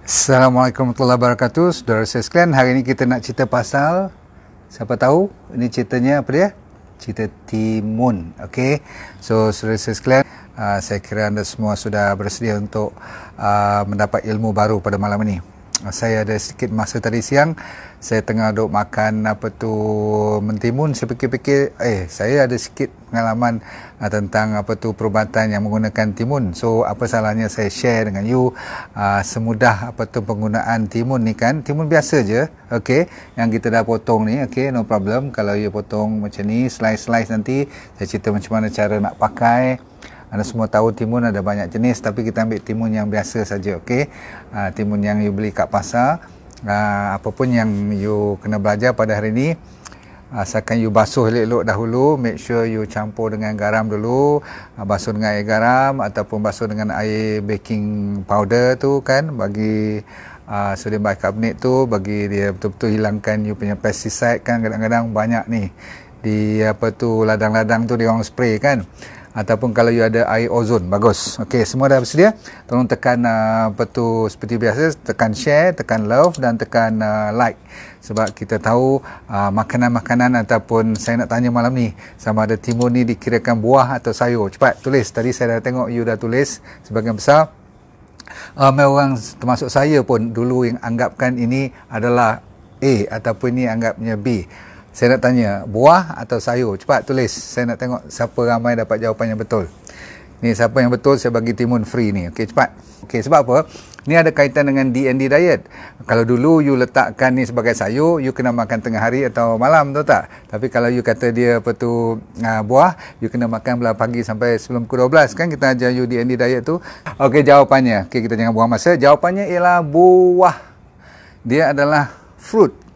Assalamualaikum warahmatullahi wabarakatuh. Saudara saya sekalian, hari ini kita nak cerita pasal, siapa tahu ini ceritanya apa dia? Cerita timun. Okey. So saudara saya sekalian, saya kira anda semua sudah bersedia untuk mendapat ilmu baru pada malam ini. Saya ada sedikit masa tadi siang, saya tengah duk makan mentimun. Saya fikir-fikir, saya ada sikit pengalaman tentang perubatan yang menggunakan timun. So apa salahnya saya share dengan you semudah penggunaan timun ni kan. Timun biasa je, okey, yang kita dah potong ni, okey, no problem. Kalau you potong macam ni, slice nanti saya cerita macam mana cara nak pakai. Anda semua tahu timun ada banyak jenis, tapi kita ambil timun yang biasa saja, okey. Timun yang you beli kat pasar. Apa pun yang you kena belajar pada hari ini, asalkan you basuh elok-elok dahulu, make sure you campur dengan garam dulu, basuh dengan air garam ataupun basuh dengan air baking powder tu kan, bagi sodium bicarbonate tu, bagi dia betul-betul hilangkan you punya pesticide kan. Kadang-kadang banyak ni di ladang-ladang tu dia orang spray kan. Ataupun kalau you ada air ozon, bagus. Okey, semua dah bersedia. Tolong tekan seperti biasa, tekan share, tekan love dan tekan like. Sebab kita tahu makanan-makanan ataupun saya nak tanya malam ni, sama ada timun ni dikirakan buah atau sayur. Cepat tulis. Tadi saya dah tengok you dah tulis sebagian besar. Orang termasuk saya pun dulu yang anggapkan ini adalah A ataupun ini anggapnya B. Saya nak tanya, buah atau sayur? Cepat tulis. Saya nak tengok siapa ramai dapat jawapan yang betul. Ni siapa yang betul, saya bagi timun free ni. Okey, cepat. Okey, sebab apa? Ni ada kaitan dengan D&D diet. Kalau dulu you letakkan ni sebagai sayur, you kena makan tengah hari atau malam, tahu tak? Tapi kalau you kata dia buah, you kena makan belah pagi sampai sebelum pukul 12 kan, kita ajar you D&D diet tu. Okey, jawapannya. Okey, kita jangan buang masa. Jawapannya ialah buah. Dia adalah fruit.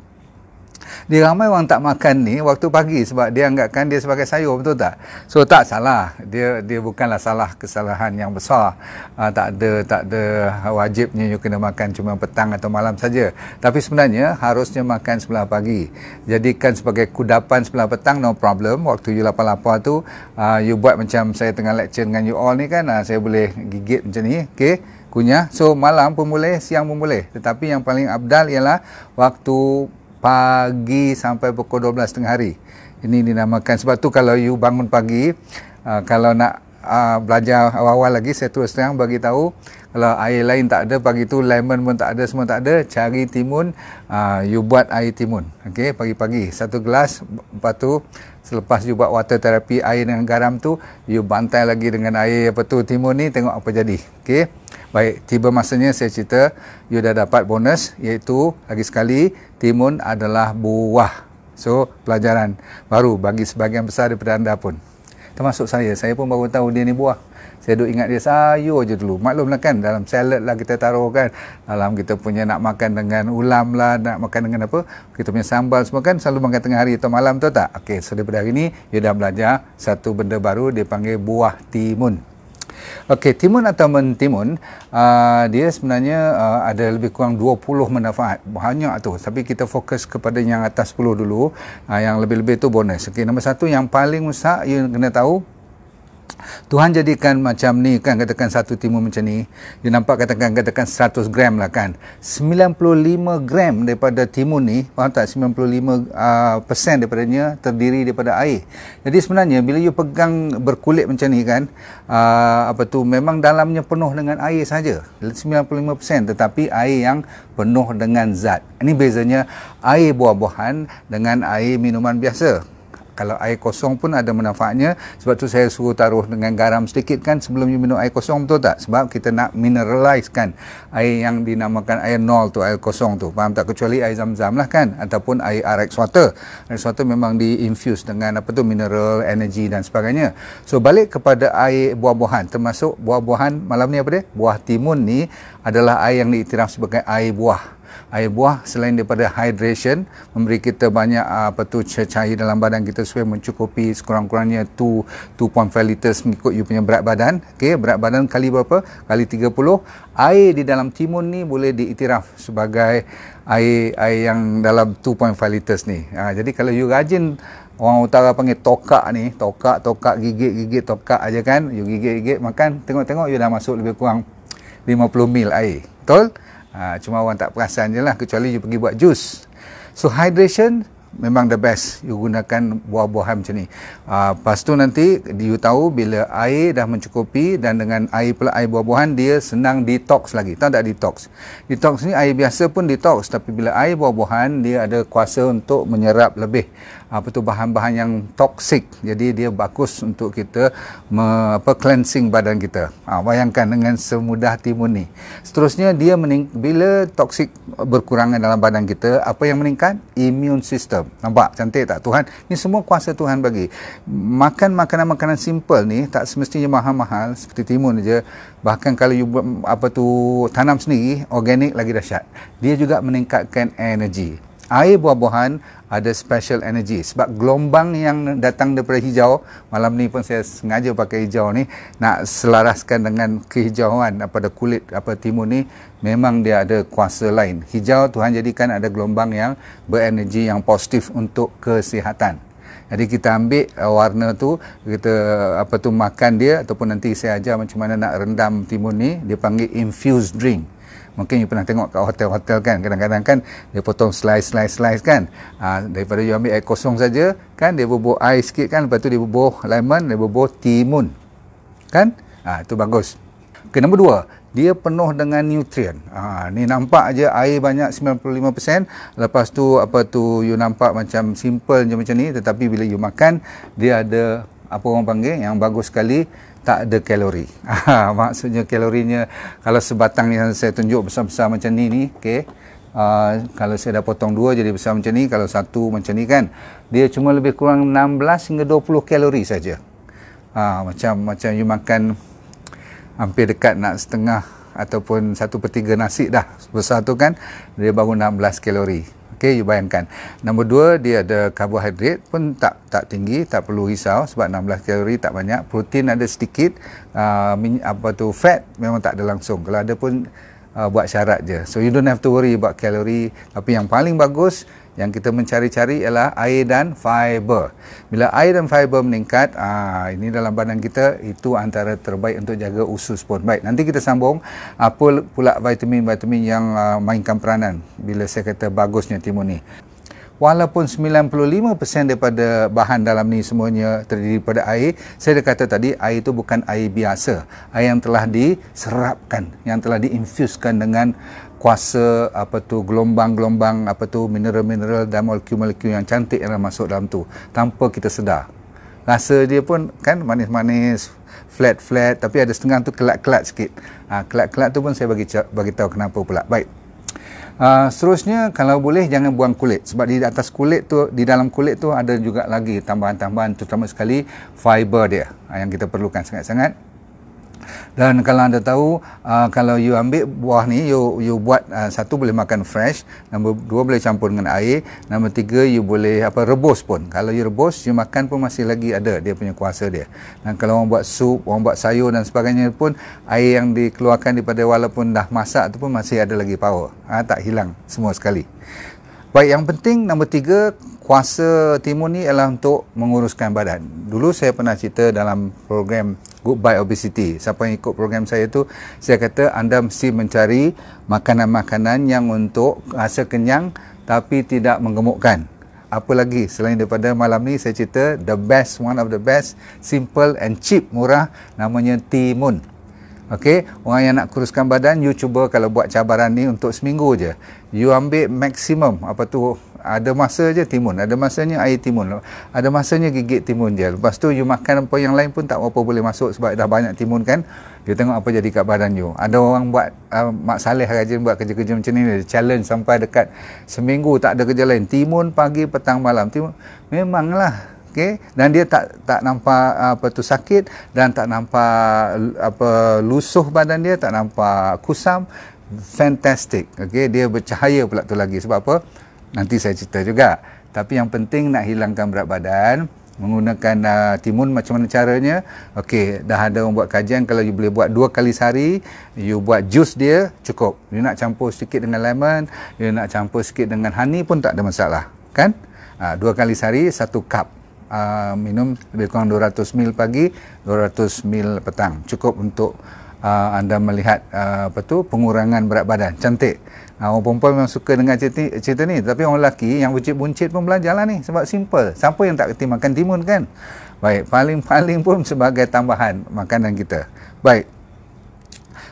Dia ramai orang tak makan ni waktu pagi sebab dia anggapkan dia sebagai sayur, betul tak? So tak salah. Dia bukanlah kesalahan yang besar. Tak ada wajibnya you kena makan cuma petang atau malam saja. Tapi sebenarnya harusnya makan sebelah pagi. Jadikan sebagai kudapan sebelah petang, no problem. Waktu you lapar-lapar tu, you buat macam saya tengah lecture dengan you all ni kan, saya boleh gigit macam ni, okey, kunyah. So malam pun boleh, siang pun boleh. Tetapi yang paling abdal ialah waktu pagi sampai pukul 12 tengah hari. Ini dinamakan, sebab tu kalau you bangun pagi, kalau nak belajar awal-awal lagi, saya terus terang bagi tahu, kalau air lain tak ada pagi tu, lemon pun tak ada, semua tak ada, cari timun, you buat air timun. Okey, pagi-pagi 1 gelas. Lepas tu selepas you buat water therapy, air dengan garam tu, you bantai lagi dengan air timun ni, tengok apa jadi. Okey, baik, tiba masanya saya cerita, you dah dapat bonus, iaitu lagi sekali, timun adalah buah. So pelajaran baru bagi sebahagian besar daripada anda pun, termasuk saya pun baru tahu dia ni buah. Saya duk ingat dia sayur je dulu. Maklumlah kan, dalam salad lah kita taruh kan, dalam kita punya nak makan dengan ulam lah, nak makan dengan apa, kita punya sambal semua kan, selalu makan tengah hari atau malam, tahu tak? Okey, so daripada hari ni you dah belajar satu benda baru, dia panggil buah timun. Okey, timun atau mentimun, dia sebenarnya ada lebih kurang 20 manfaat. Banyak tu, tapi kita fokus kepada yang atas 10 dulu. Yang lebih-lebih tu bonus. Okey, nombor satu, yang paling besar you kena tahu, Tuhan jadikan macam ni kan, katakan satu timun macam ni, you nampak katakan 100 gram lah kan, 95 gram daripada timun ni, faham tak, 95% daripadanya terdiri daripada air. Jadi sebenarnya bila you pegang berkulit macam ni kan, memang dalamnya penuh dengan air saja, 95%, tetapi air yang penuh dengan zat. Ini bezanya air buah-buahan dengan air minuman biasa. Kalau air kosong pun ada manfaatnya, sebab tu saya suruh taruh dengan garam sedikit kan sebelum you minum air kosong, betul tak? Sebab kita nak mineralize kan air yang dinamakan air nol tu, air kosong tu, faham tak? Kecuali air zam-zam lah kan, ataupun air RX water. RX water memang di-infuse dengan mineral, energy dan sebagainya. So balik kepada air buah-buahan, termasuk buah-buahan malam ni apa dia? Buah timun ni adalah air yang diiktiraf sebagai air buah. Air buah selain daripada hydration, memberi kita banyak cair dalam badan kita supaya mencukupi sekurang-kurangnya 2.5 liters mengikut you punya berat badan. Okey, berat badan kali berapa? Kali 30. Air di dalam timun ni boleh diiktiraf sebagai air yang dalam 2.5 liters ni. Jadi kalau you rajin, orang utara panggil tokak ni, tokak gigit tokak aja kan, you gigit makan, tengok you dah masuk lebih kurang 50 mil air. Betul? Cuma orang tak perasan je lah, kecuali you pergi buat jus. So hydration memang the best you gunakan buah-buahan macam ni. Lepas tu nanti you tahu bila air dah mencukupi, dan dengan air pula air buah-buahan dia senang detox lagi. Tahu tak detox? Detox ni air biasa pun detox, tapi bila air buah-buahan dia ada kuasa untuk menyerap lebih bahan-bahan yang toksik. Jadi dia bagus untuk kita cleansing badan kita. Bayangkan dengan semudah timun ni. Seterusnya dia bila toksik berkurangan dalam badan kita, apa yang meningkat? Immune system. Nampak cantik tak Tuhan? Ni semua kuasa Tuhan bagi. Makan makanan-makanan simple ni tak semestinya mahal-mahal seperti timun je. Bahkan kalau you buat tanam sendiri, organik lagi dahsyat. Dia juga meningkatkan energi. Air buah-buahan ada special energy sebab gelombang yang datang daripada hijau. Malam ni pun saya sengaja pakai hijau ni nak selaraskan dengan kehijauan pada kulit timun ni. Memang dia ada kuasa lain. Hijau Tuhan jadikan ada gelombang yang berenergi yang positif untuk kesihatan. Jadi kita ambil warna tu, kita makan dia, ataupun nanti saya ajar macam mana nak rendam timun ni. Dia panggil infused drink. Mungkin you pernah tengok kat hotel-hotel kan, kadang-kadang kan dia potong slice kan. Daripada you ambil air kosong saja kan, dia bubuh air sikit kan, lepas tu dia bubuh lemon, dia bubuh timun. Kan? Itu bagus. Okay, nombor 2, dia penuh dengan nutrien. Ni nampak aje air banyak 95%. Lepas tu you nampak macam simple je macam ni, tetapi bila you makan dia ada orang panggil yang bagus sekali, tak ada kalori. Maksudnya kalorinya kalau sebatang yang saya tunjuk besar-besar macam ni, okey. Kalau saya dah potong 2 jadi besar macam ni, kalau 1 macam ni kan, dia cuma lebih kurang 16 hingga 20 kalori saja. Macam you makan hampir dekat nak setengah ataupun 1/3 nasi dah besar tu kan, dia baru 16 kalori. Okey, you bayangkan. Nombor 2, dia ada karbohidrat pun tak tinggi, tak perlu risau sebab 16 kalori tak banyak. Protein ada sedikit, fat memang tak ada langsung. Kalau ada pun buat syarat je. So you don't have to worry about kalori. Tapi yang paling bagus yang kita mencari-cari ialah air dan fiber. Bila air dan fiber meningkat, ini dalam badan kita, itu antara terbaik untuk jaga usus pun. Baik, nanti kita sambung apa pula vitamin-vitamin yang mainkan peranan bila saya kata bagusnya timun ni. Walaupun 95% daripada bahan dalam ni semuanya terdiri daripada air, saya dah kata tadi, air itu bukan air biasa. Air yang telah diserapkan, yang telah diinfuskan dengan kuasa gelombang-gelombang mineral-mineral dan molekul-molekul yang cantik yang masuk dalam tu tanpa kita sedar. Rasa dia pun kan manis-manis, flat-flat, tapi ada setengah tu kelat-kelat sikit. Kelat-kelat tu pun saya bagi tahu kenapa pula. Baik. Seterusnya, kalau boleh jangan buang kulit, sebab di atas kulit tu, di dalam kulit tu ada juga lagi tambahan-tambahan, terutama sekali fiber dia yang kita perlukan sangat-sangat. Dan kalau anda tahu, kalau you ambil buah ni, you buat, 1 boleh makan fresh, nombor 2 boleh campur dengan air, nombor 3 you boleh rebus pun. Kalau you rebus, you makan pun masih lagi ada dia punya kuasa dia. Dan kalau orang buat sup, orang buat sayur dan sebagainya pun, air yang dikeluarkan daripada walaupun dah masak tu pun masih ada lagi power. Tak hilang semua sekali. Baik, yang penting nombor 3, kuasa timun ni adalah untuk menguruskan badan. Dulu saya pernah cerita dalam program Goodbye Obesity. Siapa yang ikut program saya tu, saya kata anda mesti mencari makanan-makanan yang untuk rasa kenyang tapi tidak menggemukkan. Apa lagi selain daripada malam ni saya cerita one of the best, simple and cheap, murah, namanya timun. Okey, orang yang nak kuruskan badan, you cuba kalau buat cabaran ni untuk seminggu je. You ambil maksimum ada masa je timun, ada masanya air timun, ada masanya gigit timun je. Lepas tu you makan apa yang lain pun tak apa boleh masuk sebab dah banyak timun kan. You tengok apa jadi kat badan you. Ada orang buat Mak Saleh rajin buat kerja-kerja macam ni, challenge sampai dekat seminggu tak ada kerja lain. Timun pagi, petang, malam. Timun memanglah. Okay? Dan dia tak nampak sakit, dan tak nampak lusuh badan dia, tak nampak kusam. Fantastic. Okay? Dia bercahaya pula tu lagi. Sebab apa? Nanti saya cerita juga. Tapi yang penting nak hilangkan berat badan, menggunakan timun macam mana caranya. Okey, dah ada orang buat kajian, kalau you boleh buat 2 kali sehari, you buat jus dia cukup. You nak campur sikit dengan lemon, you nak campur sikit dengan honey pun tak ada masalah, kan? 2 kali sehari 1 cup. Minum lebih kurang 200 ml pagi, 200 ml petang. Cukup untuk anda melihat pengurangan berat badan. Cantik. Orang perempuan memang suka dengan cerita ni, tapi orang lelaki yang buncit-buncit pun belajarlah ni, sebab simple. Siapa yang tak kerti makan timun kan? Baik, paling-paling pun sebagai tambahan makanan kita. Baik.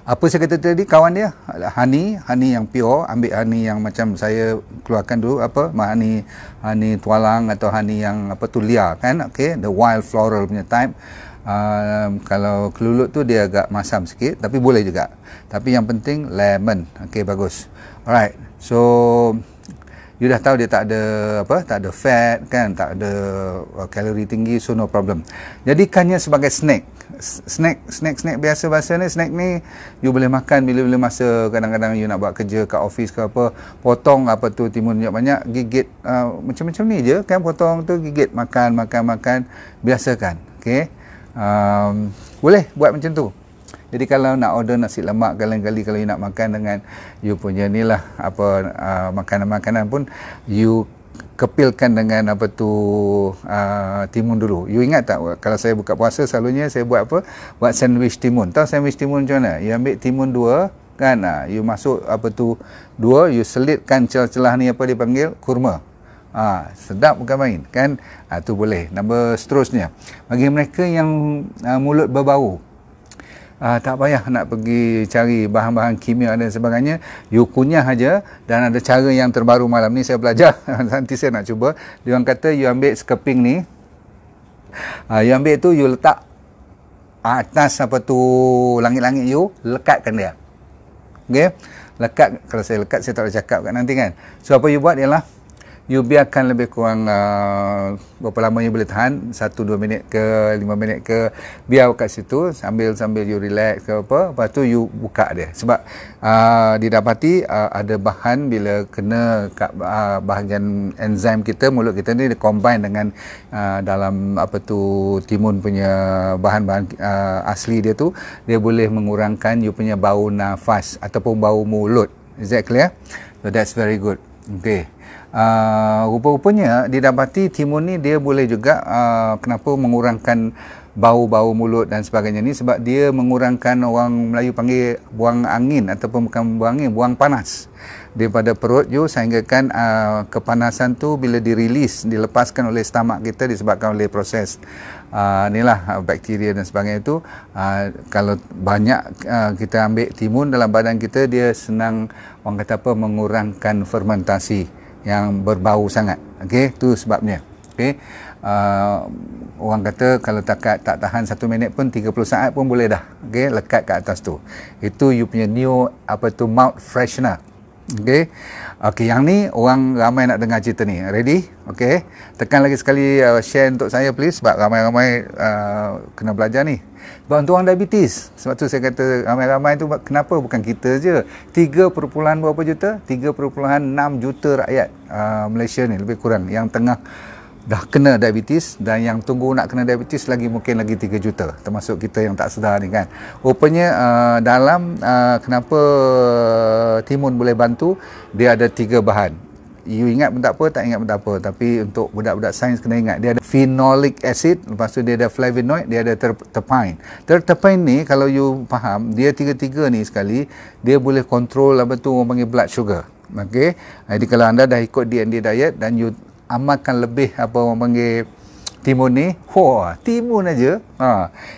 Apa saya kata tadi, kawan dia, honey yang pure, ambil honey yang macam saya keluarkan dulu, honey tualang atau honey yang liar kan, okey, the wild floral punya type. Kalau kelulut tu dia agak masam sikit, tapi boleh juga. Tapi yang penting lemon, okey, bagus. Alright, so you dah tahu dia tak ada fat kan, tak ada kalori tinggi, so no problem. Jadikannya sebagai snack biasa ni. Snack ni you boleh makan bila masa kadang-kadang you nak buat kerja kat office ke apa, potong timun banyak-banyak, gigit macam-macam ni je kan, potong tu gigit, makan, biasakan. Okey, boleh buat macam tu. Jadi kalau nak order nasi lemak, kali-kali kalau you nak makan dengan you punya ni lah, makanan-makanan pun you kepilkan dengan timun dulu. You ingat tak, kalau saya buka puasa selalunya saya buat buat sandwich timun. Tahu sandwich timun macam mana? You ambil timun 2 kan, you masuk 2, you selitkan celah-celah ni, dipanggil kurma. Sedap bukan main kan. Tu boleh. Nombor seterusnya, bagi mereka yang mulut berbau, tak payah nak pergi cari bahan-bahan kimia dan sebagainya, you kunyah aja. Dan ada cara yang terbaru malam ni saya belajar nanti saya nak cuba. Dia orang kata you ambil sekeping ni, you ambil tu, you letak atas langit-langit, you lekatkan dia. Okey, lekat. Kalau saya lekat saya tak boleh cakap kat nanti kan. So apa you buat ialah you biarkan lebih kurang berapa lama you boleh tahan, 1-2 minit ke 5 minit ke, biar kat situ sambil you relax ke apa. Lepas tu you buka dia, sebab didapati ada bahan bila kena kat bahagian enzim kita, mulut kita ni dia combine dengan dalam timun punya bahan-bahan asli dia tu, dia boleh mengurangkan you punya bau nafas ataupun bau mulut. Is that clear? So that's very good. Okay. Rupa-rupanya didapati timun ni dia boleh juga kenapa mengurangkan bau-bau mulut dan sebagainya ni, sebab dia mengurangkan, orang Melayu panggil buang angin, ataupun bukan buang angin, buang panas daripada perut you, sehinggakan kepanasan tu bila dilepaskan oleh stomach kita disebabkan oleh proses inilah bakteria dan sebagainya itu. Kalau banyak kita ambil timun dalam badan kita, dia senang orang kata mengurangkan fermentasi yang berbau sangat. Okey, tu sebabnya. Okey, orang kata kalau tak tahan 1 minit pun 30 saat pun boleh dah. Okey, lekat kat atas tu. Itu you punya new mouth freshener. Okey. Okey, yang ni orang ramai nak dengar cerita ni. Ready? Okey. Tekan lagi sekali share untuk saya please, sebab ramai-ramai kena belajar ni. Sebab untuk orang diabetes. Sebab tu saya kata ramai-ramai tu, kenapa bukan kita je. 3, berapa juta? 3.6 juta rakyat Malaysia ni lebih kurang yang tengah dah kena diabetes, dan yang tunggu nak kena diabetes mungkin lagi 3 juta, termasuk kita yang tak sedar ni kan. Rupanya kenapa timun boleh bantu, dia ada 3 bahan. You ingat pun tak apa, tak ingat pun tak apa, tapi untuk budak-budak sains kena ingat, dia ada phenolic acid, lepas tu dia ada flavonoid, dia ada terpene. Terpene ni kalau you faham, dia 3 ni sekali dia boleh kontrol orang panggil blood sugar. Okey, jadi kalau anda dah ikut D&D diet dan you amalkan lebih orang panggil timun ni, timun aja.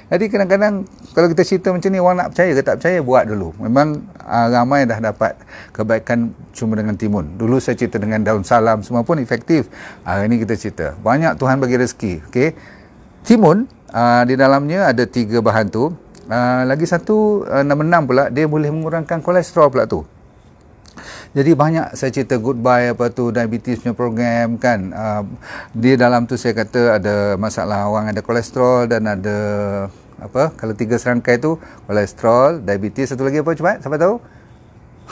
Jadi kadang-kadang kalau kita cerita macam ni, orang nak percaya ke tak percaya, buat dulu. Memang ramai dah dapat kebaikan cuma dengan timun. Dulu saya cerita dengan daun salam, semua pun efektif. Hari ni kita cerita banyak Tuhan bagi rezeki. Okey, timun di dalamnya ada 3 bahan tu. Lagi satu, nombor 6 pula, dia boleh mengurangkan kolesterol pula tu. Jadi banyak saya cerita goodbye diabetes punya program kan. Di dalam tu saya kata ada masalah orang ada kolesterol dan ada kalau 3 serangkai tu, kolesterol, diabetes, satu lagi apa cepat? Siapa tahu?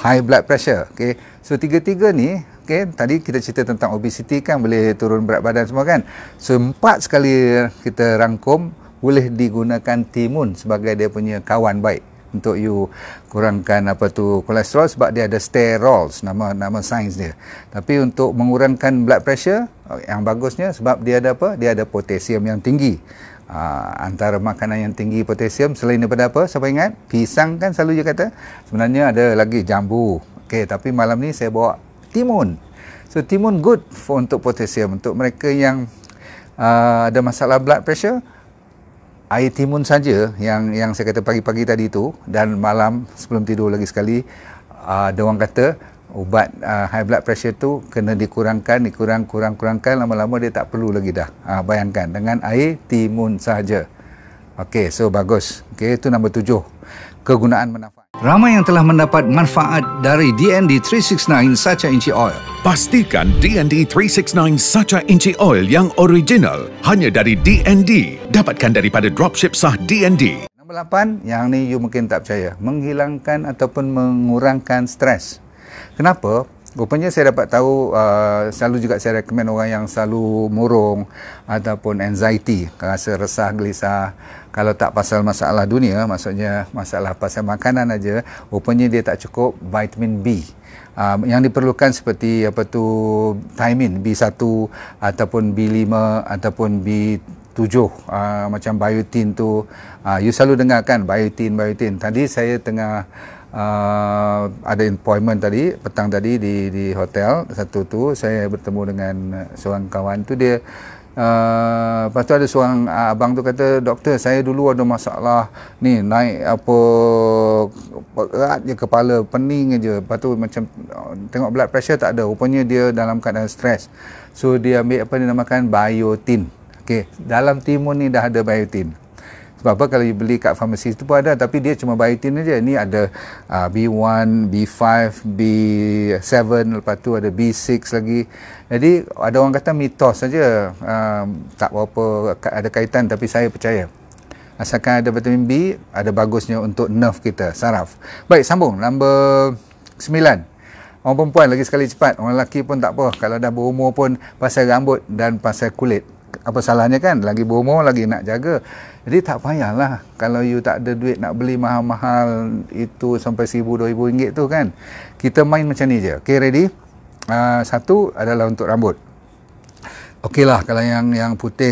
High blood pressure. Okey. So 3 ni, okey, tadi kita cerita tentang obesity kan, boleh turun berat badan semua kan. So 4 sekali kita rangkum, boleh digunakan timun sebagai dia punya kawan baik. untuk you kurangkan apa tu kolesterol, sebab dia ada sterols, nama sains dia. Tapi untuk mengurangkan blood pressure, yang bagusnya sebab dia ada apa? Dia ada potasium yang tinggi. Antara makanan yang tinggi potasium selain daripada apa? Siapa ingat? Pisang kan selalu je kata. Sebenarnya ada lagi jambu. Okey, tapi malam ni saya bawa timun. So timun good untuk potasium. Untuk mereka yang ada masalah blood pressure, air timun saja yang saya kata pagi-pagi tadi tu, dan malam sebelum tidur lagi sekali, ada orang kata ubat high blood pressure tu kena dikurangkan, kurangkan, lama-lama dia tak perlu lagi dah. Bayangkan dengan air timun saja. Okey, so bagus. Okey, itu nombor 7. Kegunaan manfaat. Ramai yang telah mendapat manfaat dari DND 369 Sacha Inchi Oil. Pastikan DND 369 Sacha Inchi Oil yang original hanya dari DND. Dapatkan daripada dropship sah DND. Nombor 8, yang ni you mungkin tak percaya. Menghilangkan ataupun mengurangkan stres. Kenapa? Rupanya saya dapat tahu, selalu juga saya recommend orang yang selalu murung ataupun anxiety, rasa resah, gelisah. Kalau tak pasal masalah dunia, maksudnya masalah pasal makanan aja, rupanya dia tak cukup vitamin B. Yang diperlukan seperti apa tu, thiamine B1 ataupun B5 ataupun B7, macam biotin tu. You selalu dengarkan biotin. Tadi saya tengah ada appointment tadi, petang tadi di hotel satu tu, saya bertemu dengan seorang kawan tu, dia lepas tu ada seorang abang tu kata, doktor saya dulu ada masalah ni, naik apa berat je kepala, pening je, lepas tu macam tengok blood pressure tak ada, rupanya dia dalam keadaan stres. So dia ambil apa dinamakan biotin. Okey, dalam timun ni dah ada biotin. Sebab apa, kalau you beli kat farmasi tu pun ada, tapi dia cuma biotin aja. Ni ada B1, B5, B7, lepas tu ada B6 lagi. Jadi ada orang kata mitos saja, tak berapa ada kaitan, tapi saya percaya. Asalkan ada vitamin B, ada bagusnya untuk nerve kita, saraf. Baik, sambung. Nombor 9. Orang perempuan lagi sekali cepat, orang lelaki pun tak apa. Kalau dah berumur pun pasal rambut dan pasal kulit. Apa salahnya kan? Lagi berumur, lagi nak jaga. Jadi tak payahlah kalau you tak ada duit nak beli mahal-mahal itu sampai RM1,000-2,000 tu kan. Kita main macam ni je. Okay, ready? Satu adalah untuk rambut. Okey lah, kalau yang putih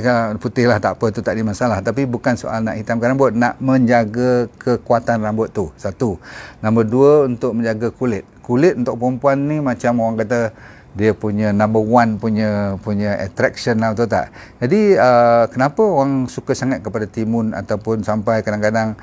lah tak apa, tu tak ada masalah. Tapi bukan soal nak hitamkan rambut, nak menjaga kekuatan rambut tu. Satu. Nombor 2, untuk menjaga kulit. Kulit untuk perempuan ni macam orang kata, dia punya number one punya attraction lah, betul tak? Jadi kenapa orang suka sangat kepada timun, ataupun sampai kadang-kadang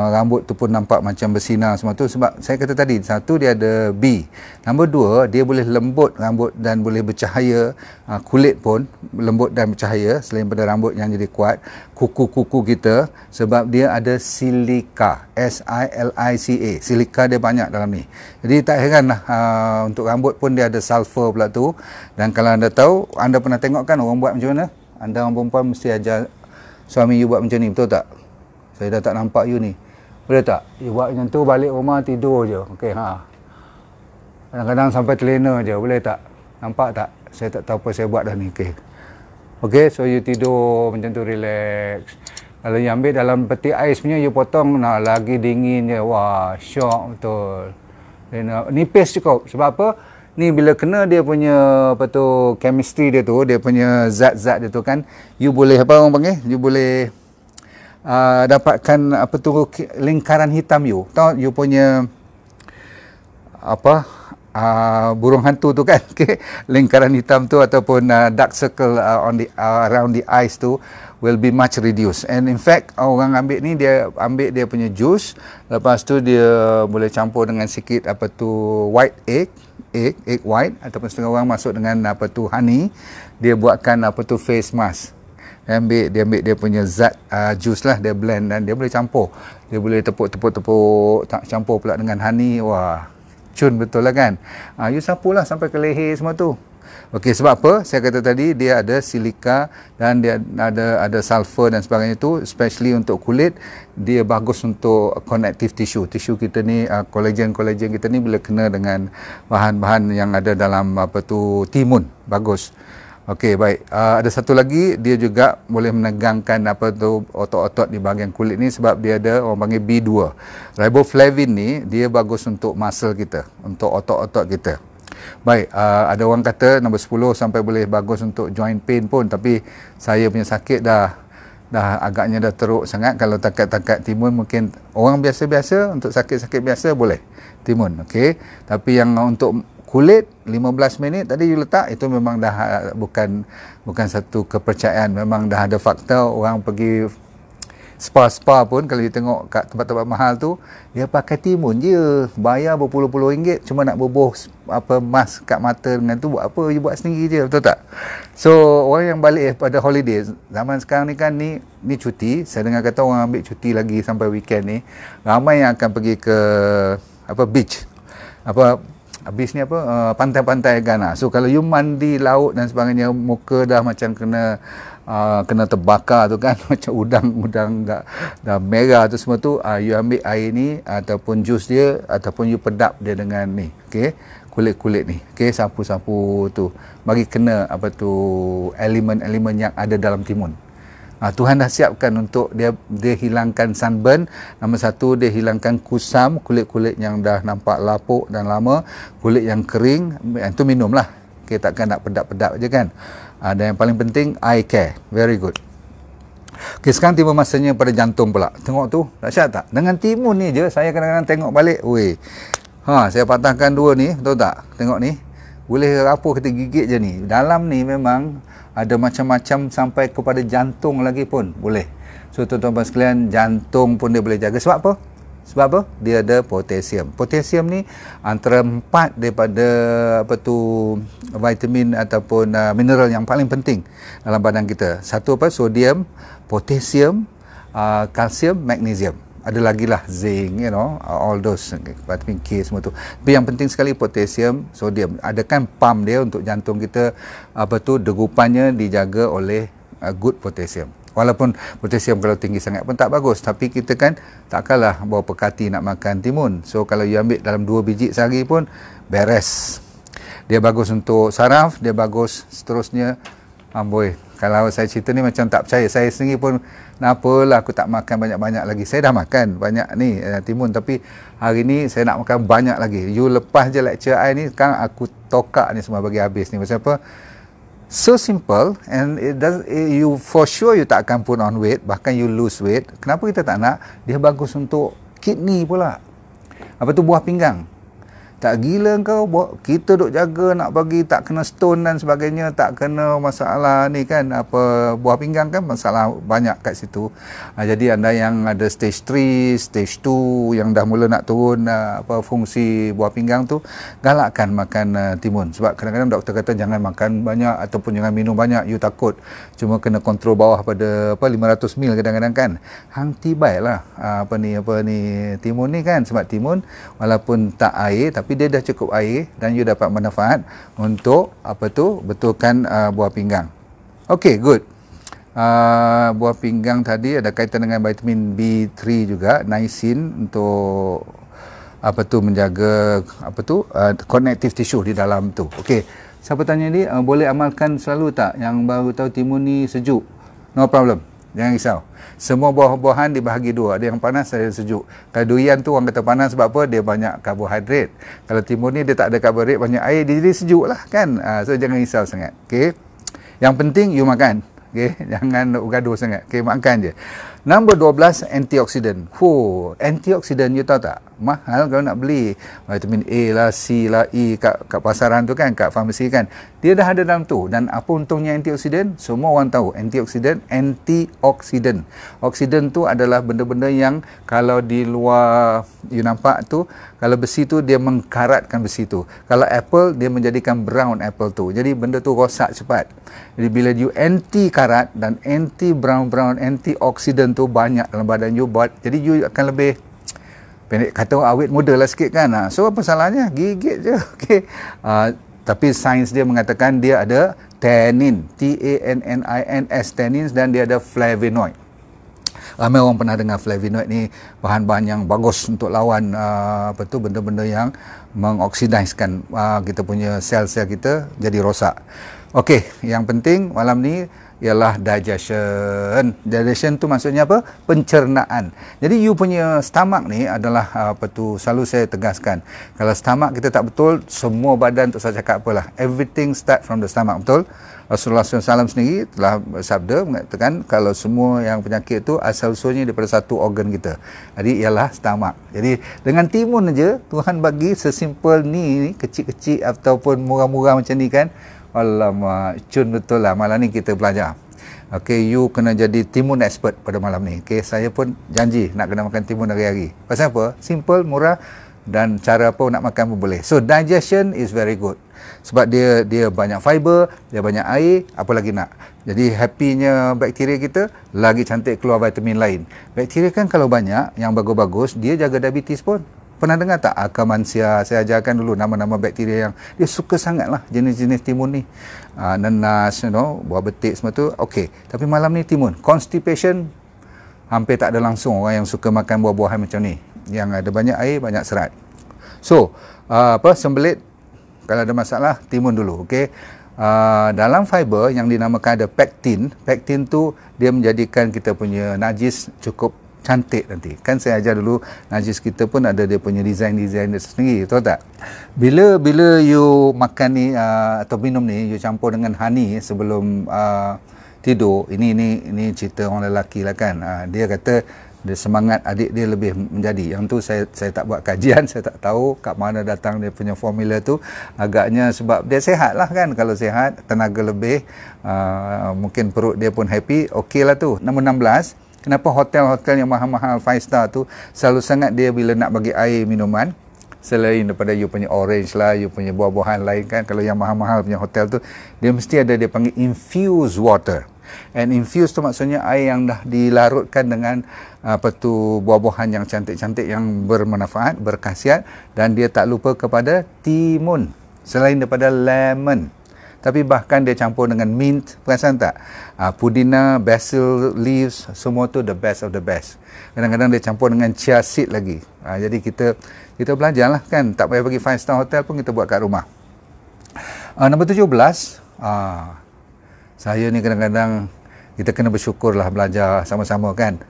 rambut tu pun nampak macam bersinar semua tu, sebab saya kata tadi, satu dia ada B, nombor 2 dia boleh lembut rambut dan boleh bercahaya, kulit pun lembut dan bercahaya, selain pada rambut yang jadi kuat, kuku-kuku kita, sebab dia ada silika, SILICA, silika dia banyak dalam ni. Jadi tak heranlah untuk rambut pun dia ada sulfur pula tu. Dan kalau anda tahu, anda pernah tengok kan orang buat macam mana? Anda orang perempuan mesti ajar suami you buat macam ni, betul tak? Saya dah tak nampak you ni. Boleh tak? You buat macam tu, balik rumah tidur je. Okey, kadang-kadang sampai terlena je, boleh tak? Nampak tak? Saya tak tahu apa saya buat dah ni. Okey, so you tidur macam tu, relax. Kalau you ambil dalam peti ais punya, you potong, lagi dingin je. Wah, syok betul. Nipis cukup. Sebab apa? Ni bila kena dia punya apa tu, chemistry dia tu, dia punya zat-zat dia tu kan, you boleh apa orang panggil? You boleh dapatkan apa tu, lingkaran hitam you. Tahu you punya apa? Burung hantu tu kan, okay? Lingkaran hitam tu ataupun dark circle around the eyes tu will be much reduced. And in fact, orang ambil ni, dia ambil dia punya juice, lepas tu dia boleh campur dengan sikit apa tu white egg white, ataupun setengah orang masuk dengan apa tu honey, dia buatkan apa tu face mask. Dia ambil dia punya zat juice lah, dia blend dan dia boleh campur. Dia boleh tepuk campur pula dengan honey. Wah, cun betul lah kan. You sapulah sampai ke leher semua tu. Okey, sebab apa? Saya kata tadi dia ada silika dan dia ada sulfur dan sebagainya tu, especially untuk kulit. Dia bagus untuk connective tissue. Tissue kita ni, collagen kita ni bila kena dengan bahan-bahan yang ada dalam apa tu timun, bagus. Okey, baik. Ada satu lagi, dia juga boleh menegangkan apa tu otot-otot di bahagian kulit ni sebab dia ada orang panggil B2. Riboflavin ni dia bagus untuk muscle kita, untuk otot-otot kita. Baik, ada orang kata nombor 10 sampai boleh bagus untuk joint pain pun, tapi saya punya sakit dah agaknya dah teruk sangat. Kalau takat-takat timun mungkin orang biasa-biasa, untuk sakit-sakit biasa boleh timun, okey. Tapi yang untuk kulit 15 minit tadi you letak, itu memang dah bukan satu kepercayaan. Memang dah ada fakta orang pergi spa pun, kalau you tengok kat tempat-tempat mahal tu, dia pakai timun je, bayar berpuluh-puluh ringgit cuma nak bubuh apa mask kat mata dengan tu. Buat apa, you buat sendiri je, betul tak? So orang yang balik pada holiday zaman sekarang ni kan, ni cuti. Saya dengar kata orang ambil cuti lagi sampai weekend ni, ramai yang akan pergi ke beach, beach ni pantai-pantai kan. So kalau you mandi laut dan sebagainya, muka dah macam kena terbakar tu kan, macam udang dah merah tu semua tu, you ambil air ni ataupun jus dia, ataupun you pedap dia dengan ni, okey, kulit-kulit ni, okey, sapu-sapu tu, bagi kena elemen-elemen yang ada dalam timun. Tuhan dah siapkan untuk dia hilangkan sunburn. Nombor satu, dia hilangkan kusam, kulit-kulit yang dah nampak lapuk dan lama, kulit yang kering, itu minumlah. Okay, takkan nak pedap-pedap je kan. Dan yang paling penting, eye care. Very good. Okay, sekarang tiba masanya pada jantung pula. Tengok tu, dahsyat tak? Dengan timun ni je, saya kadang-kadang tengok balik, weh, saya patahkan dua ni, betul tak? Tengok ni, boleh rapuh kita gigit je ni. Dalam ni memang ada macam-macam sampai kepada jantung lagi pun boleh. So tuan-tuan sekalian, jantung pun dia boleh jaga. Sebab apa? Sebab apa? Dia ada potasium. Potasium ni antara 4 daripada vitamin ataupun mineral yang paling penting dalam badan kita. Satu sodium, potasium, kalsium, magnesium. Ada lagi lah zinc, all those, vitamin K semua tu. Tapi yang penting sekali potasium, sodium. Ada kan pump dia untuk jantung kita, degupannya dijaga oleh good potasium. Walaupun potasium kalau tinggi sangat pun tak bagus, tapi kita kan takkanlah bawa pekati nak makan timun. So kalau you ambil dalam 2 biji sehari pun beres. Dia bagus untuk saraf, dia bagus seterusnya. Amboi, kalau saya cerita ni macam tak percaya. Saya sendiri pun, kenapalah aku tak makan banyak-banyak lagi. Saya dah makan banyak ni timun, tapi hari ni saya nak makan banyak lagi. You lepas je lecture I ni, sekarang aku tokak ni semua bagi habis ni. Pasal apa? So simple, and you for sure you tak akan put on weight, bahkan you lose weight. Kenapa kita tak nak? Dia bagus untuk kidney pula. Buah pinggang. Tak gila kau, kita duk jaga nak bagi tak kena stone dan sebagainya, tak kena masalah ni kan, buah pinggang kan masalah banyak kat situ. Jadi anda yang ada stage 3, stage 2 yang dah mula nak turun fungsi buah pinggang tu, galakkan makan timun. Sebab kadang-kadang doktor kata jangan makan banyak ataupun jangan minum banyak, you takut cuma kena kontrol bawah pada 500 ml kadang-kadang kan. Hang tibai lah timun ni kan, sebab timun walaupun tak air tapi dia dah cukup air dan you dapat manfaat untuk betulkan buah pinggang. Okey, good. Buah pinggang tadi ada kaitan dengan vitamin B3 juga, niacin, untuk menjaga connective tissue di dalam tu. Okey, siapa tanya ni, boleh amalkan selalu tak? Yang baru tahu timun ni sejuk. No problem, jangan risau. Semua buah-buahan dibahagi dua, ada yang panas, ada yang sejuk. Kalau durian tu orang kata panas sebab apa? Dia banyak karbohidrat. Kalau timun ni dia tak ada karbohidrat, banyak air, dia jadi sejuk lah kan. So jangan risau sangat. Okay, yang penting you makan. Okay, jangan gaduh sangat. Okay, makan je. Nombor 12, antioksidan. Antioksidan you tahu tak? Mahal kalau nak beli. Vitamin A lah, C lah, E kat pasaran tu kan, kat farmasi kan. Dia dah ada dalam tu. Dan apa untungnya antioksidan? Semua orang tahu. Antioksidan, antioksidan. Oksidan tu adalah benda-benda yang kalau di luar you nampak tu, kalau besi tu dia mengkaratkan besi tu. Kalau apple, dia menjadikan brown apple tu. Jadi benda tu rosak cepat. Jadi bila you anti karat dan anti brown, antioksidan tu banyak dalam badan you, jadi you akan lebih, pendek kata, awet muda lah sikit kan. So apa salahnya? Gigit je. Okay. Tapi sains dia mengatakan dia ada tannin, T-A-N-N-I-N-S, tannins, dan dia ada flavonoid. Ramai orang pernah dengar flavonoid ni bahan-bahan yang bagus untuk lawan benda-benda yang mengoksidiskan kita punya sel-sel kita jadi rosak. Okey, yang penting malam ni ialah digestion. Digestion tu maksudnya apa? Pencernaan. Jadi you punya stomach ni adalah selalu saya tegaskan. Kalau stomach kita tak betul, semua badan tak usah cakap apalah. Everything start from the stomach, betul? Rasulullah SAW sendiri telah bersabda mengatakan kalau semua yang penyakit tu asal-usulnya daripada satu organ kita. Jadi ialah stomach. Jadi dengan timun aja Tuhan bagi sesimpel ni kecil-kecil ataupun murah-murah macam ni kan. Alamak, cun betul lah malam ni kita belajar. Okey, you kena jadi timun expert pada malam ni. Okey, saya pun janji nak kena makan timun hari-hari. Pasal apa? Simple, murah dan cara apa nak makan pun boleh. So digestion is very good. Sebab dia banyak fiber, dia banyak air, apa lagi nak. Jadi happynya bakteria kita, lagi cantik keluar vitamin lain. Bakteria kan kalau banyak, yang bagus-bagus, dia jaga diabetes pun. Pernah dengar tak Akkermansia? Saya ajarkan dulu nama-nama bakteria yang dia suka sangat lah jenis-jenis timun ni. Nenas, buah betik semua tu. Okey, tapi malam ni timun. Constipation hampir tak ada langsung orang yang suka makan buah-buahan macam ni. Yang ada banyak air, banyak serat. So, sembelit kalau ada masalah, timun dulu. Okey. Dalam fiber yang dinamakan ada pektin. Pektin tu dia menjadikan kita punya najis cukup cantik nanti. Kan saya ajar dulu najis kita pun ada dia punya design-design dia sendiri, tahu tak? Bila you makan ni atau minum ni, you campur dengan honey sebelum tidur. Ini cerita orang lelaki lah kan. Dia kata dia semangat adik dia lebih menjadi. Yang tu saya tak buat kajian, saya tak tahu kat mana datang dia punya formula tu. Agaknya sebab dia sihat lah kan. Kalau sihat, tenaga lebih, mungkin perut dia pun happy, okey lah tu. Nombor 16, kenapa hotel-hotel yang mahal-mahal 5 star tu selalu sangat dia bila nak bagi air minuman, selain daripada you punya orange lah, you punya buah-buahan lain kan, kalau yang mahal-mahal punya hotel tu, dia mesti ada dia panggil infused water. And infused tu maksudnya air yang dah dilarutkan dengan buah-buahan yang cantik-cantik, yang bermanfaat, berkhasiat, dan dia tak lupa kepada timun, selain daripada lemon. Tapi bahkan dia campur dengan mint, perasan tak? Pudina, basil leaves, semua tu the best of the best. Kadang-kadang dia campur dengan chia seed lagi. Jadi kita belajarlah kan, tak payah pergi 5 star hotel pun kita buat kat rumah. Nombor 17, saya ni kadang-kadang kita kena bersyukurlah belajar sama-sama kan.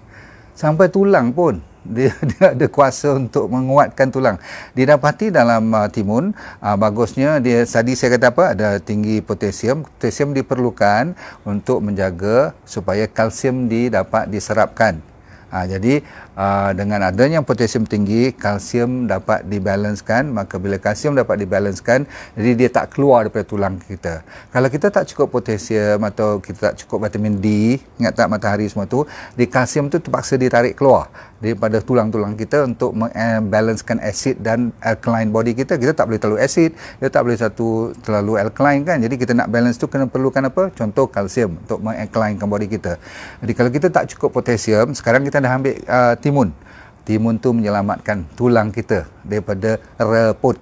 Sampai tulang pun dia ada kuasa untuk menguatkan tulang. Didapati dalam timun, bagusnya dia, tadi saya kata apa, ada tinggi potasium. Potasium diperlukan untuk menjaga supaya kalsium dapat diserapkan. Jadi dengan adanya potasium tinggi, kalsium dapat dibalanskan. Maka bila kalsium dapat dibalanskan, jadi dia tak keluar daripada tulang kita. Kalau kita tak cukup potasium atau kita tak cukup vitamin D, ingat tak matahari semua tu, di kalsium tu terpaksa ditarik keluar daripada tulang-tulang kita untuk membalancekan acid dan alkaline body kita. Kita tak boleh terlalu acid, kita tak boleh terlalu alkaline kan. Jadi kita nak balance tu kena perlukan apa? Contoh kalsium untuk mengalkalinekan body kita. Jadi kalau kita tak cukup potasium, sekarang kita dah ambil timun. Timun tu menyelamatkan tulang kita daripada reput,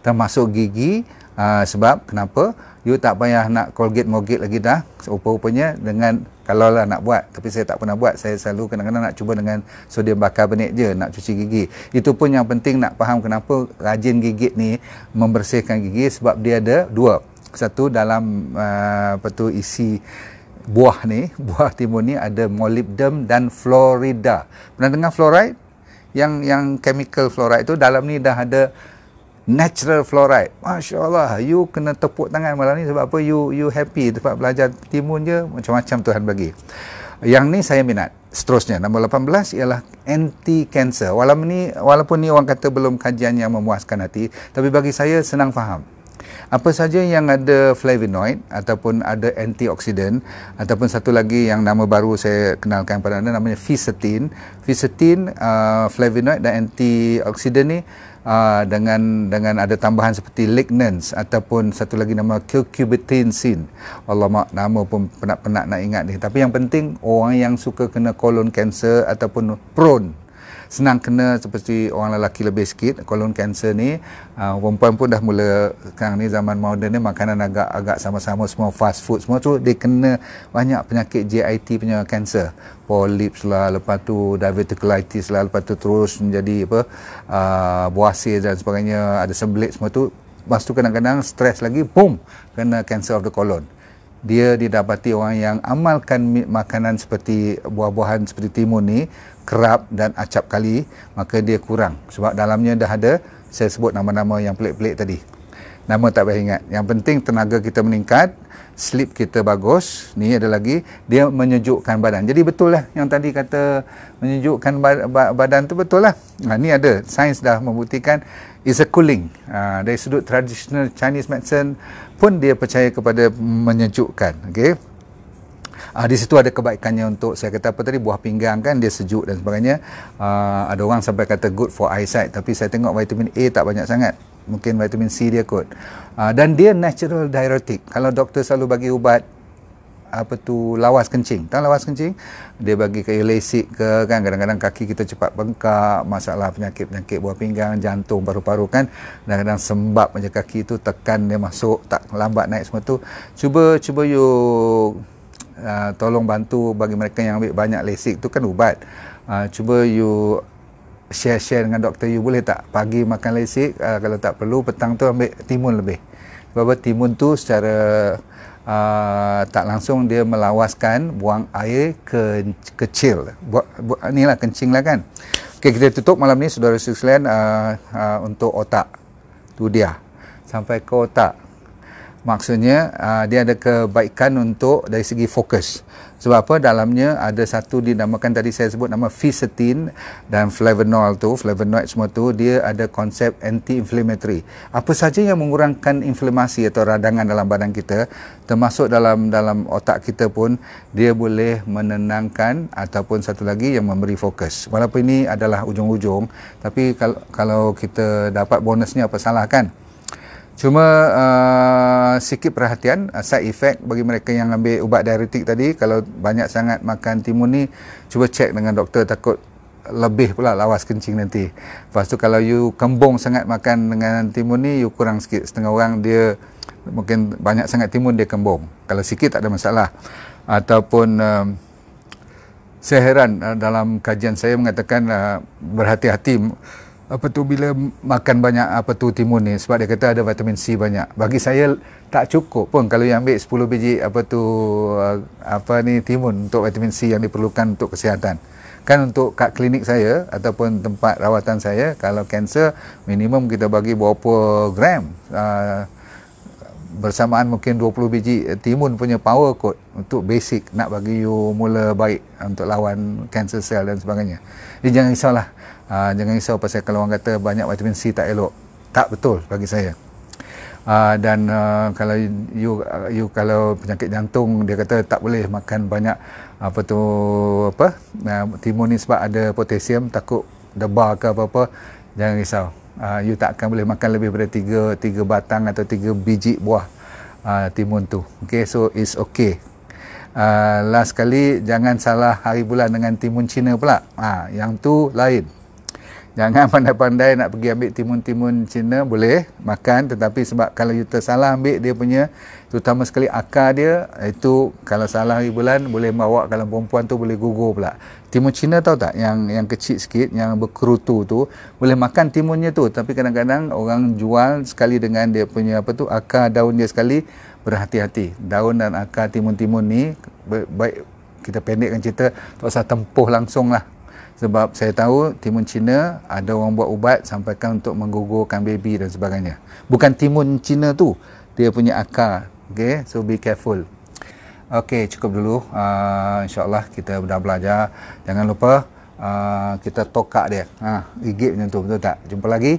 termasuk gigi. Sebab kenapa? You tak payah nak Colgate-Mogate lagi dah. Rupa-rupanya dengan, kalau lah nak buat, tapi saya tak pernah buat, saya selalu kadang-kadang nak cuba dengan sodium bikarbonat je nak cuci gigi. Itu pun yang penting nak faham kenapa rajin gigit ni, membersihkan gigi, sebab dia ada dua. Satu, dalam isi buah ni, buah timun ni ada molybdenum dan fluorida. Pernah dengar fluoride? Yang chemical fluoride tu, dalam ni dah ada natural fluoride. Masya Allah, you kena tepuk tangan malam ni. Sebab apa? You happy sebab belajar timun je, macam-macam Tuhan bagi. Yang ni saya minat. Seterusnya, nombor 18 ialah anti-cancer. Walaupun ni orang kata belum kajian yang memuaskan hati, tapi bagi saya senang faham. Apa saja yang ada flavonoid ataupun ada antioksidan, ataupun satu lagi yang nama baru saya kenalkan pada anda, namanya fisetin. Fisetin, flavonoid dan antioksidan ni dengan ada tambahan seperti lignans ataupun satu lagi nama cucurbitacin. Alamak, nama pun penat-penat nak ingat ni. Tapi yang penting orang yang suka kena colon cancer ataupun prone, senang kena, seperti orang lelaki lebih sikit, colon cancer ni, perempuan pun dah mula, sekarang ni zaman moden ni makanan agak sama-sama, semua fast food semua tu, dia kena banyak penyakit GIT punya cancer, polyps lah, lepas tu diverticulitis lah, lepas tu terus menjadi buasir dan sebagainya, ada sembelit semua tu. Lepas tu kadang-kadang stres lagi, boom, kena cancer of the colon. dia didapati orang yang amalkan makanan seperti buah-buahan seperti timun ni, kerap dan acap kali, maka dia kurang. Sebab dalamnya dah ada, saya sebut nama-nama yang pelik-pelik tadi. Nama tak payah ingat. Yang penting tenaga kita meningkat, sleep kita bagus. Ni ada lagi, dia menyejukkan badan. Jadi betul lah yang tadi kata menyejukkan badan tu, betul lah. Ni ada, sains dah membuktikan is a cooling. Dari sudut traditional Chinese medicine pun dia percaya kepada menyejukkan. Okay? Di situ ada kebaikannya untuk, saya kata apa tadi, buah pinggang kan, dia sejuk dan sebagainya. Ada orang sampai kata good for eyesight, tapi saya tengok vitamin A tak banyak sangat. Mungkin vitamin C dia kot. Dan dia natural diuretic. Kalau doktor selalu bagi ubat lawas kencing. Tahu lawas kencing? Dia bagi kayu lasik ke kan, kadang-kadang kaki kita cepat bengkak, masalah penyakit-penyakit buah pinggang, jantung, paru-paru kan. Kadang-kadang sembab macam kaki tu, tekan dia masuk, tak lambat naik semua tu. Cuba you tolong bantu bagi mereka yang ambil banyak lasik tu kan ubat. Cuba you share dengan doktor you, boleh tak pagi makan lasik, kalau tak perlu petang tu ambil timun lebih. Sebab timun tu secara tak langsung dia melawaskan buang air kecil. Inilah kencing lah kan. Okay, kita tutup malam ni saudara sekalian untuk otak. Tu dia. Sampai ke otak. Maksudnya dia ada kebaikan untuk dari segi fokus. Sebab apa? Dalamnya ada satu dinamakan, tadi saya sebut nama fisetin dan flavonoid tu, flavonoid semua tu, dia ada konsep anti-inflammatory. Apa saja yang mengurangkan inflamasi atau radangan dalam badan kita, termasuk dalam otak kita pun, dia boleh menenangkan ataupun satu lagi yang memberi fokus. Walaupun ini adalah ujung-ujung, tapi kalau kita dapat bonusnya apa salah kan? Cuma sikit perhatian, side effect bagi mereka yang ambil ubat diuretik tadi, kalau banyak sangat makan timun ni, cuba cek dengan doktor, takut lebih pula lawas kencing nanti. Lepas tu kalau you kembung sangat makan dengan timun ni, you kurang sikit. Setengah orang dia mungkin banyak sangat timun, dia kembung. Kalau sikit tak ada masalah. Ataupun saya heran, dalam kajian saya mengatakan berhati-hati bila makan banyak timun ni, sebab dia kata ada vitamin C banyak. Bagi saya tak cukup pun kalau yang ambil 10 biji timun untuk vitamin C yang diperlukan untuk kesihatan. Kan untuk kat klinik saya ataupun tempat rawatan saya, kalau kanser minimum kita bagi berapa gram, bersamaan mungkin 20 biji timun punya power kot untuk basic nak bagi you mula baik untuk lawan cancer cell dan sebagainya. Jadi jangan risaulah. Jangan risau pasal kalau orang kata banyak vitamin C tak elok. Tak betul bagi saya. Dan kalau you kalau penyakit jantung, dia kata tak boleh makan banyak timun ni sebab ada potasium, takut debar ke apa-apa. Jangan risau. You tak akan boleh makan lebih daripada 3 batang atau 3 biji buah timun tu. Okay, so it's okay. Last kali, jangan salah hari bulan dengan timun Cina pula. Yang tu lain. Jangan pandai-pandai nak pergi ambil timun-timun Cina, boleh makan, tetapi sebab kalau you tersalah ambil dia punya, terutama sekali akar dia, itu kalau salah hari bulan boleh bawa, kalau perempuan tu boleh gugur pula. Timun Cina tahu tak, yang kecil sikit, yang berkerutu tu, boleh makan timunnya tu, tapi kadang-kadang orang jual sekali dengan dia punya akar daun dia sekali. Berhati-hati, daun dan akar timun-timun ni, baik kita pendekkan cerita, tak usah tempuh langsung lah. Sebab saya tahu timun Cina ada orang buat ubat sampaikan untuk menggugurkan baby dan sebagainya. Bukan timun Cina tu, dia punya akar. Okay, so be careful. Okay, cukup dulu. InsyaAllah kita dah belajar. Jangan lupa kita tokak dia. Gigit macam tu, betul tak? Jumpa lagi.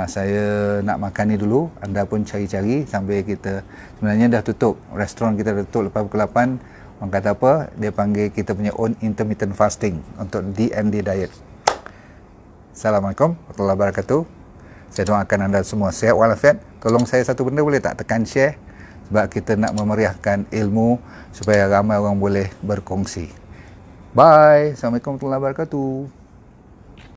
Saya nak makan ni dulu. Anda pun cari-cari sampai kita, sebenarnya dah tutup. Restoran kita dah tutup lepas pukul 8. Orang kata apa? Dia panggil kita punya own intermittent fasting untuk D&D diet. Assalamualaikum warahmatullahi wabarakatuh. Saya doakan anda semua sihat walafiat. Tolong saya satu benda, boleh tak? Tekan share. Sebab kita nak memeriahkan ilmu supaya ramai orang boleh berkongsi. Bye. Assalamualaikum warahmatullahi wabarakatuh.